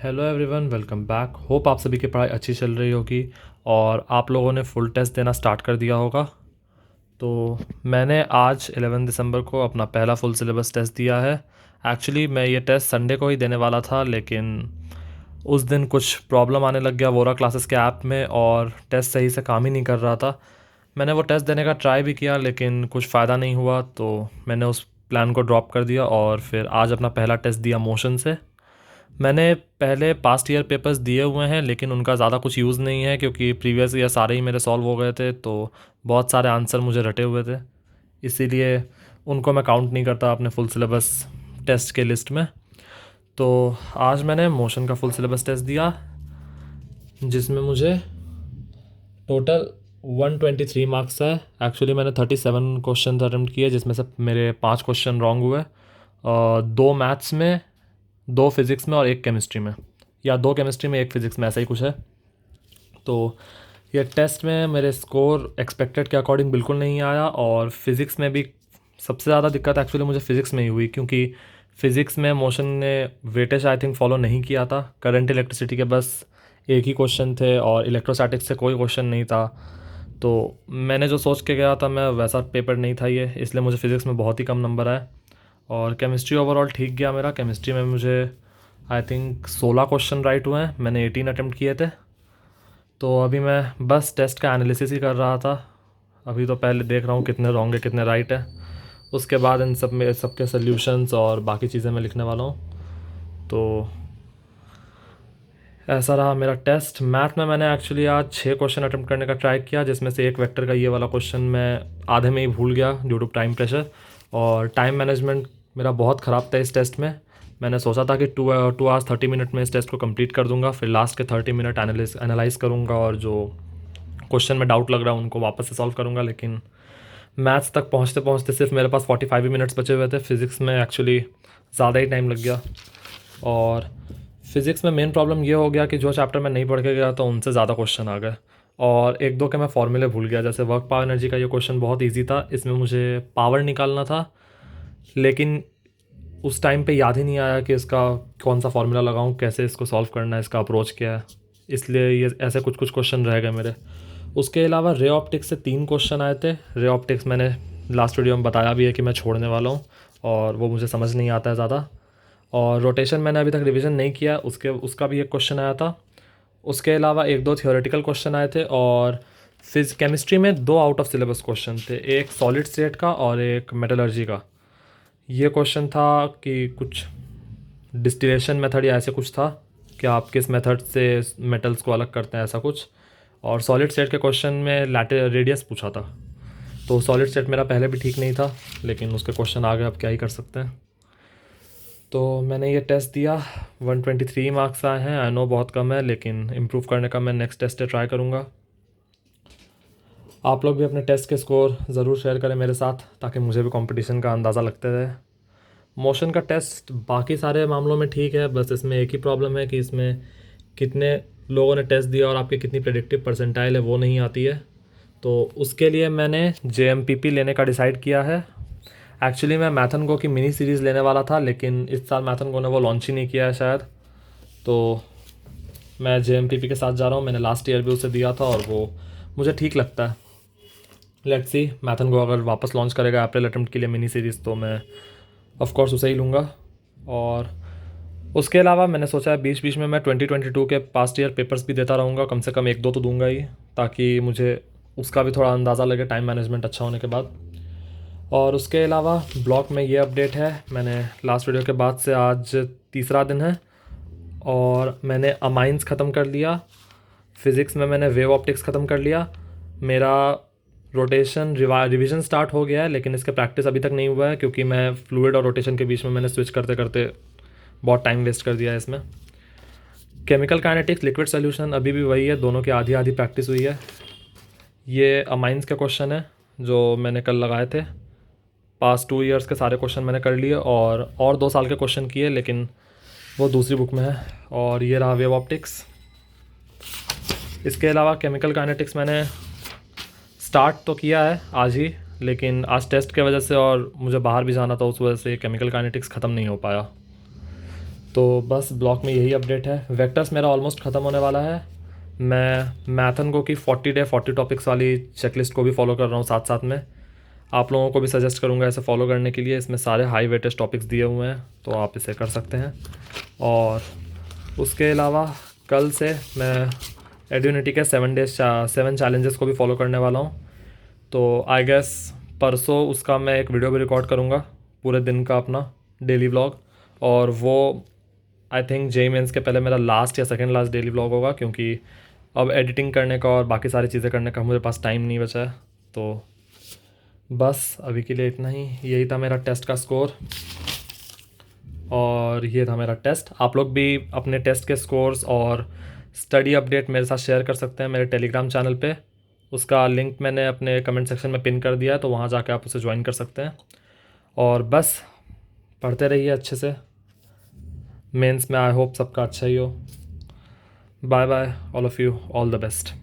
Hello everyone, welcome back. Hope आप सभी की पढ़ाई अच्छी चल रही होगी और आप लोगों ने फुल टेस्ट देना स्टार्ट कर दिया होगा। तो मैंने आज 11 दिसंबर को अपना पहला फुल सिलेबस टेस्ट दिया है। एक्चुअली मैं ये टेस्ट संडे को ही देने वाला था, लेकिन उस दिन कुछ प्रॉब्लम आने लग गया वोरा क्लासेस के ऐप में और टेस्ट सही से काम ही नहीं कर रहा था। मैंने वो टेस्ट देने का ट्राई भी किया, लेकिन कुछ फ़ायदा नहीं हुआ, तो मैंने उस प्लान को ड्रॉप कर दिया और फिर आज अपना पहला टेस्ट दिया मोशन से। मैंने पहले पास्ट ईयर पेपर्स दिए हुए हैं, लेकिन उनका ज़्यादा कुछ यूज़ नहीं है क्योंकि प्रीवियस ईयर सारे ही मेरे सॉल्व हो गए थे, तो बहुत सारे आंसर मुझे रटे हुए थे, इसीलिए उनको मैं काउंट नहीं करता अपने फुल सिलेबस टेस्ट के लिस्ट में। तो आज मैंने मोशन का फुल सिलेबस टेस्ट दिया, जिसमें मुझे टोटल 123 मार्क्स है। एक्चुअली मैंने 37 क्वेश्चन अटैम्प्ट किए, जिसमें से मेरे 5 क्वेश्चन रॉन्ग हुए। 2 मैथ्स में, 2 फिज़िक्स में और 1 केमिस्ट्री में, या 2 केमिस्ट्री में 1 फिज़िक्स में, ऐसा ही कुछ है। तो ये टेस्ट में मेरे स्कोर एक्सपेक्टेड के अकॉर्डिंग बिल्कुल नहीं आया और फिज़िक्स में भी सबसे ज़्यादा दिक्कत एक्चुअली मुझे फ़िज़िक्स में ही हुई, क्योंकि फ़िज़िक्स में मोशन ने वेटेज आई थिंक फॉलो नहीं किया था। करंट इलेक्ट्रिसिटी के बस एक ही क्वेश्चन थे और इलेक्ट्रोस्टैटिक्स से कोई क्वेश्चन नहीं था। तो मैंने जो सोच के गया था मैं वैसा पेपर नहीं था ये, इसलिए मुझे फ़िज़िक्स में बहुत ही कम नंबर आए। और केमिस्ट्री ओवरऑल ठीक गया मेरा। केमिस्ट्री में मुझे आई थिंक 16 क्वेश्चन राइट हुए हैं, मैंने 18 अटैम्प्ट किए थे। तो अभी मैं बस टेस्ट का एनालिसिस ही कर रहा था। अभी तो पहले देख रहा हूँ कितने रॉन्ग है कितने राइट है, उसके बाद इन सब में सबके सल्यूशंस और बाकी चीज़ें मैं लिखने वाला हूँ। तो ऐसा रहा मेरा टेस्ट। मैथ में मैंने एक्चुअली आज 6 क्वेश्चन अटैम्प्ट करने का ट्राई किया, जिसमें से एक वेक्टर का ये वाला क्वेश्चन मैं आधे में ही भूल गया ड्यू टू टाइम प्रेशर। और टाइम मैनेजमेंट मेरा बहुत ख़राब था इस टेस्ट में। मैंने सोचा था कि 2 आवर्स 30 मिनट में इस टेस्ट को कंप्लीट कर दूंगा, फिर लास्ट के 30 मिनट एनालाइज करूंगा और जो क्वेश्चन में डाउट लग रहा है उनको वापस से सॉल्व करूंगा। लेकिन मैथ्स तक पहुंचते पहुंचते सिर्फ मेरे पास 45 ही मिनट्स बचे हुए थे। फिज़िक्स में एक्चुअली ज़्यादा ही टाइम लग गया। और फिज़िक्स में मेन प्रॉब्लम ये हो गया कि जो चैप्टर मैं नहीं पढ़ के गया तो उनसे ज़्यादा क्वेश्चन आ गए और एक दो के मैं फॉर्मूले भूल गया। जैसे वर्क पावर एनर्जी का ये क्वेश्चन बहुत इजी था, इसमें मुझे पावर निकालना था, लेकिन उस टाइम पे याद ही नहीं आया कि इसका कौन सा फार्मूला लगाऊं, कैसे इसको सॉल्व करना है, इसका अप्रोच क्या है, इसलिए ये ऐसे कुछ कुछ क्वेश्चन रह गए मेरे। उसके अलावा रे ऑप्टिक्स से 3 क्वेश्चन आए थे। रे ऑप्टिक्स मैंने लास्ट वीडियो में बताया भी है कि मैं छोड़ने वाला हूँ और वो मुझे समझ नहीं आता है ज़्यादा। और रोटेशन मैंने अभी तक रिवीजन नहीं किया, उसका भी एक क्वेश्चन आया था। उसके अलावा एक दो थियोरेटिकल क्वेश्चन आए थे और केमिस्ट्री में 2 आउट ऑफ सिलेबस क्वेश्चन थे, एक सॉलिड स्टेट का और एक मेटलर्जी का। ये क्वेश्चन था कि कुछ डिस्टिलेशन मेथड या ऐसे कुछ था कि आप किस मेथड से मेटल्स को अलग करते हैं, ऐसा कुछ। और सॉलिड स्टेट के क्वेश्चन में लैटिस रेडियस पूछा था, तो सॉलिड स्टेट मेरा पहले भी ठीक नहीं था, लेकिन उसके क्वेश्चन आ गए, अब क्या ही कर सकते हैं। तो मैंने ये टेस्ट दिया, 123 मार्क्स आए हैं। आई नो बहुत कम है, लेकिन इम्प्रूव करने का मैं नेक्स्ट टेस्ट ट्राई करूँगा। आप लोग भी अपने टेस्ट के स्कोर ज़रूर शेयर करें मेरे साथ, ताकि मुझे भी कंपटीशन का अंदाज़ा लगते रहे। मोशन का टेस्ट बाकी सारे मामलों में ठीक है, बस इसमें एक ही प्रॉब्लम है कि इसमें कितने लोगों ने टेस्ट दिया और आपकी कितनी प्रेडिक्टिव परसेंटाइल है वो नहीं आती है। तो उसके लिए मैंने JMPP लेने का डिसाइड किया है। एक्चुअली मैं मैथन गो की मिनी सीरीज़ लेने वाला था, लेकिन इस साल मैथन गो ने वो लॉन्च ही नहीं किया है शायद, तो मैं JMPP के साथ जा रहा हूँ। मैंने लास्ट ईयर भी उसे दिया था और वो मुझे ठीक लगता है। लेट्स सी, मैथन गो अगर वापस लॉन्च करेगा अप्रैल अटेम्प्ट के लिए मिनी सीरीज़, तो मैं ऑफ कोर्स उसे ही लूँगा। और उसके अलावा मैंने सोचा है बीच बीच में मैं 2022 के पास्ट ईयर पेपर्स भी देता रहूँगा, कम से कम 1-2 तो दूंगा ही, ताकि मुझे उसका भी थोड़ा अंदाज़ा लगे टाइम मैनेजमेंट अच्छा होने के बाद। और उसके अलावा ब्लॉग में ये अपडेट है, मैंने लास्ट वीडियो के बाद से आज तीसरा दिन है और मैंने अमाइंस ख़त्म कर लिया। फ़िज़िक्स में मैंने वेव ऑप्टिक्स ख़त्म कर लिया। मेरा रोटेशन रिवीजन स्टार्ट हो गया है, लेकिन इसके प्रैक्टिस अभी तक नहीं हुआ है क्योंकि मैं फ्लूइड और रोटेशन के बीच में मैंने स्विच करते करते बहुत टाइम वेस्ट कर दिया है इसमें। केमिकल काइनेटिक्स, लिक्विड सोल्यूशन अभी भी वही है, दोनों की आधी आधी प्रैक्टिस हुई है। ये अमाइंस के क्वेश्चन है जो मैंने कल लगाए थे। पास्ट 2 ईयर्स के सारे क्वेश्चन मैंने कर लिए और 2 साल के क्वेश्चन किए, लेकिन वो दूसरी बुक में है। और ये रहा वेव ऑप्टिक्स। इसके अलावा केमिकल काइनेटिक्स मैंने स्टार्ट तो किया है आज ही, लेकिन आज टेस्ट के वजह से और मुझे बाहर भी जाना था, उस वजह से केमिकल काइनेटिक्स ख़त्म नहीं हो पाया। तो बस ब्लॉग में यही अपडेट है। वेक्टर्स मेरा ऑलमोस्ट ख़त्म होने वाला है। मैं मैथन को की 40 डे 40 टॉपिक्स वाली चेकलिस्ट को भी फॉलो कर रहा हूँ साथ साथ में। आप लोगों को भी सजेस्ट करूँगा ऐसे फॉलो करने के लिए। इसमें सारे हाई वेटेज टॉपिक्स दिए हुए हैं, तो आप इसे कर सकते हैं। और उसके अलावा कल से मैं एड्यूनिटी के 7 चैलेंजेस को भी फॉलो करने वाला हूँ। तो आई गेस परसों उसका मैं एक वीडियो भी रिकॉर्ड करूँगा, पूरे दिन का अपना डेली व्लॉग। और वो आई थिंक जेई मेंस के पहले मेरा लास्ट या सेकंड लास्ट डेली व्लॉग होगा, क्योंकि अब एडिटिंग करने का और बाकी सारी चीज़ें करने का मुझे पास टाइम नहीं बचा है। तो बस अभी के लिए इतना ही। यही था मेरा टेस्ट का स्कोर और ये था मेरा टेस्ट। आप लोग भी अपने टेस्ट के स्कोर्स और स्टडी अपडेट मेरे साथ शेयर कर सकते हैं मेरे टेलीग्राम चैनल पे। उसका लिंक मैंने अपने कमेंट सेक्शन में पिन कर दिया है, तो वहाँ जाके आप उसे ज्वाइन कर सकते हैं। और बस पढ़ते रहिए अच्छे से। मेंस में आई होप सबका अच्छा ही हो। Bye bye all of you, all the best.